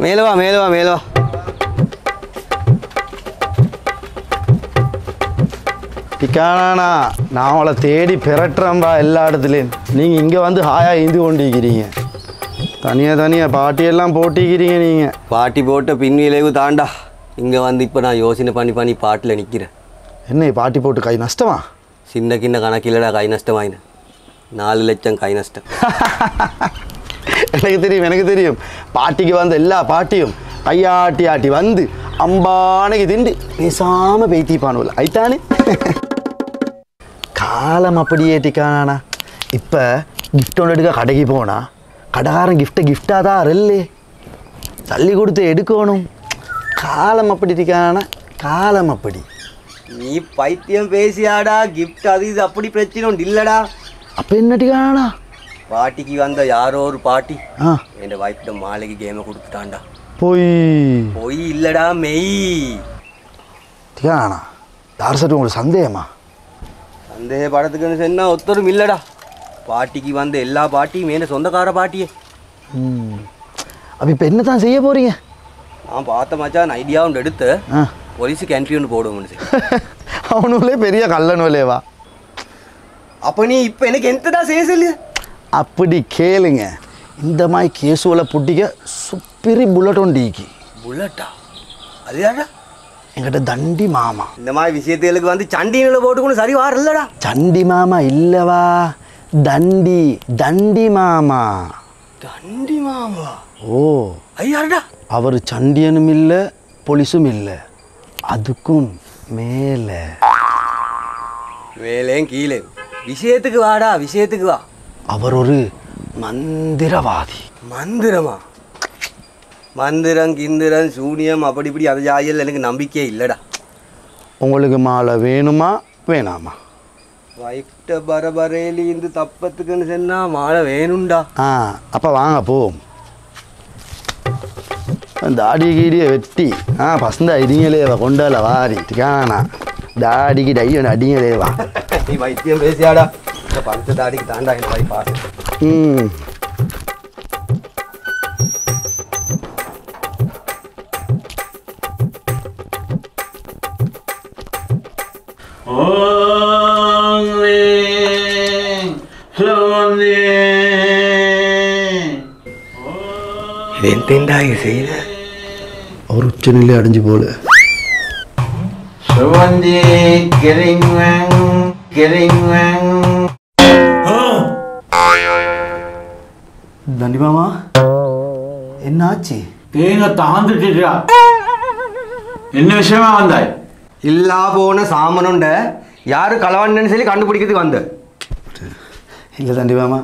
மேலே வா மேலே வா மேலே வா. டிக்கானா நான் அவளை தேடி பெறட்டுறேன்பா எல்லா இடத்துலையும். நீங்கள் இங்கே வந்து ஹாயாக இந்து கொண்டிருக்கிறீங்க. தனியாக பாட்டியெல்லாம் போட்டிக்கிறீங்க நீங்கள். பாட்டி போட்ட பின் விளைவு தாண்டா. இங்கே வந்து இப்போ நான் யோசனை பண்ணி பாட்டில் நிற்கிறேன். என்ன பாட்டி போட்டு கை நஷ்டமா? சின்ன கிண்ண கணக்கில்லடா கை நஷ்டமாயின. 4 லட்சம் கை நஷ்டம். எனக்கு தெரியும். பாட்டிக்கு வந்த எல்லா பாட்டியும் கையாட்டி வந்து அம்பானைக்கு திண்டு பேசாமல் பெய்த்திப்பானுல ஐத்தானே. காலம் அப்படியே டிக்கானா. இப்போ கிஃப்ட் ஒன்று எடுக்க கடைக்கு போனால் கடைக்காரன் கிஃப்டாக தான் ரெல்லே தள்ளி கொடுத்து எடுக்கணும். காலம் அப்படி டிக்கானா, காலம் அப்படி. நீ பைத்தியம் பேசியாடா. கிஃப்ட் அது இது அப்படி பிரச்சனை உண்டு இல்லைடா. அப்போ என்ன டிக்கானா? பாட்டிக்கு வந்த யாரோ ஒரு பாட்டி என் வைஃப்ட மாலைக்கு கேமை கொடுத்துட்டான்டா. போய் இல்லைடா மெய். டிக்கானா யார் சார் உங்களுக்கு சந்தேகமா? சந்தேகப்படத்துக்குன்னு சொன்னா ஒத்தரும் இல்லைடா. பாட்டிக்கு வந்த எல்லா பாட்டியும் என்ன சொந்தக்கார பாட்டியே. அப்போ இப்போ என்ன தான் செய்ய போகிறீங்க? நான் பார்த்த மச்சான் ஐடியா ஒன்று எடுத்து போலீஸுக்கு என்ட்ரி ஒன்று போடுவோம்னு சொல்லி. அவனுங்களே பெரிய கல்லனுலேவா? அப்போ நீ இப்போ எனக்கு எந்த தான் செய்ய சொல்லு. அப்படி கேளுங்க. இந்த மாதிரி கேஸுகளை புட்டிக்க சுப்பிரி புல்லட் ஒண்டிக்கு. புல்லட்டா? அது யாரா? என்கிட்ட தண்டி மாமா. இந்த மாதிரி விஷயத்துகளுக்கு வந்து சண்டிகளை போட்டுக்கணும் சரி வார இல்லடா. சண்டி மாமா இல்லவா, தண்டி மாமா. தண்டி மாமா? ஓ ஐயாடா. அவர் சண்டியனும் இல்லை போலீஸும் இல்லை, அதுக்கும் மேலே. மேலேயும் கீழே. விஷயத்துக்கு வாடா, விஷயத்துக்கு வா. அவர் ஒரு மந்திரவாதி. மந்திரமா? மந்திரம் கிந்திரம் சூனியம் அப்படி இப்படி அது ஜாயல் எனக்கு நம்பிக்கையே இல்லைடா. உங்களுக்கு மாலை வேணுமா வேணாமா? வைஃப்ட பரபரேலி இந்த தப்பத்துக்குன்னு சொன்னா மாலை வேணும்டா. அப்போ வாங்க போவோம். தாடி கீடியை வெட்டி பசந்த அடிங்களேவா கொண்டால வாரி டிக்கானா. தாடிக்கு டை ஒன்று அடிங்களேவா. நீ வைத்தியம் பேசியாடா. இந்த பழுத்த தாடிக்கு தாண்டா என் வாய் பாரு. எந்தேண்டா இது செய்த? அவர் உச்சநிலை அடைஞ்சு போல. தண்டி மாமா என்னாச்சு? தேங்க தாந்துட்டா. என்ன விஷயமா வந்தாய்? இல்லா போன சாமனுண்ட யாரு களவாண்டன்னு சொல்லி கண்டுபிடிக்கிறதுக்கு வந்த. இல்லை தண்டி மாமா,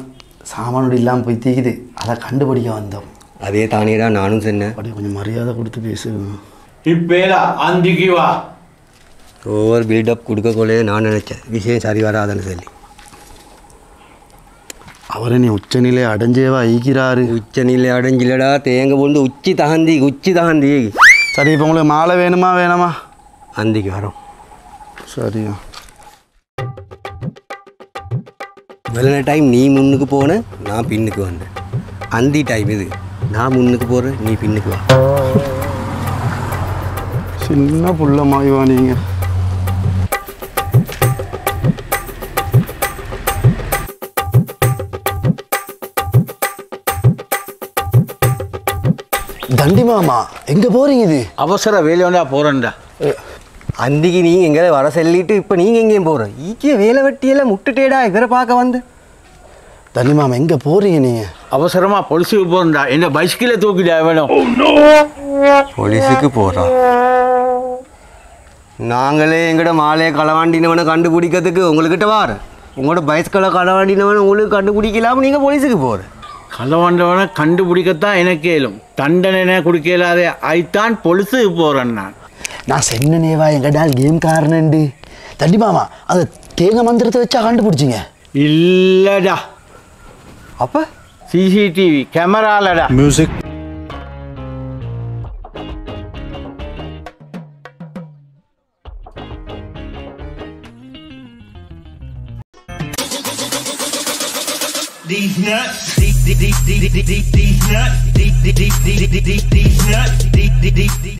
சாமானோடு இல்லாமல் போய் தீக்குது, அதை கண்டுபிடிக்க வந்தோம். அதே தானேடா நானும் சொன்னேன். அப்படியே கொஞ்சம் மரியாதை கொடுத்து பேசுங்க. இப்பேலா அந்திக்கு வா. ஓவர் பில்டப் கொடுக்கக்கொள்ளே நான் நினச்சேன் விஷயம் சரி வராதுன்னு சொல்லி. அவரை நீ உச்சநிலை அடைஞ்சேவா ஈக்கிறாரு. உச்சநிலை அடைஞ்சிலடா. தேங்க போண்டு உச்சி தகந்தி. சரி, இப்போ உங்களுக்கு மாலை வேணுமா வேணாமா? அந்திக்கு வரோம். சரியா? வெள்ளன டைம் நீ முன்னுக்கு போன, நான் பின்னுக்கு வந்தேன். அந்தி டைம் இது. நான் முன்னுக்கு போகிறேன், நீ பின்னுக்கு வா. சின்ன புள்ள மாய்வா நீங்க. தண்டி மாமா எங்க போறீங்க? இது அவசர வேலையோண்டா போறேன்டா. அந்திக்கு நீங்கள் எங்கே வர சொல்லிட்டு இப்போ நீங்கள் எங்கேயும் போகிற? ஈக்கிய வேலை வெட்டியெல்லாம் முட்டுட்டேடா இவரை பார்க்க வந்து. தண்ணி மாமா எங்கே போகிறீங்க நீங்கள்? அவசரமாக போலீஸுக்கு போகிறேன்டா. என்ன பைஸ்கிலை தூக்கிட்டா வேணும். போலீஸுக்கு போகிறோம்? நாங்களே எங்கள்ட மாலையை களவாண்டினவனை கண்டுபிடிக்கிறதுக்கு உங்கள்கிட்ட வார. உங்களோட பைஸ்களை களவாண்டினவனை உங்களுக்கு கண்டுபிடிக்கலாமல் நீங்கள் போலீஸுக்கு போகிற. களவாண்டவனை கண்டுபிடிக்கத்தான் எனக்கு இயலும். தண்டனை கொடுக்கலாதே ஐத்தான் போலீஸுக்கு போகிறேன். நான் சென்னனேவா எங்கடால் கேம் காரணண்டு. தண்டி மாமா அந்த தேங்க மந்திரத்தை வச்சா கண்டுபிடிச்சிங்க? இல்லடா. அப்போ சிசிடிவி கேமராலடா. Music. These nuts. These nuts.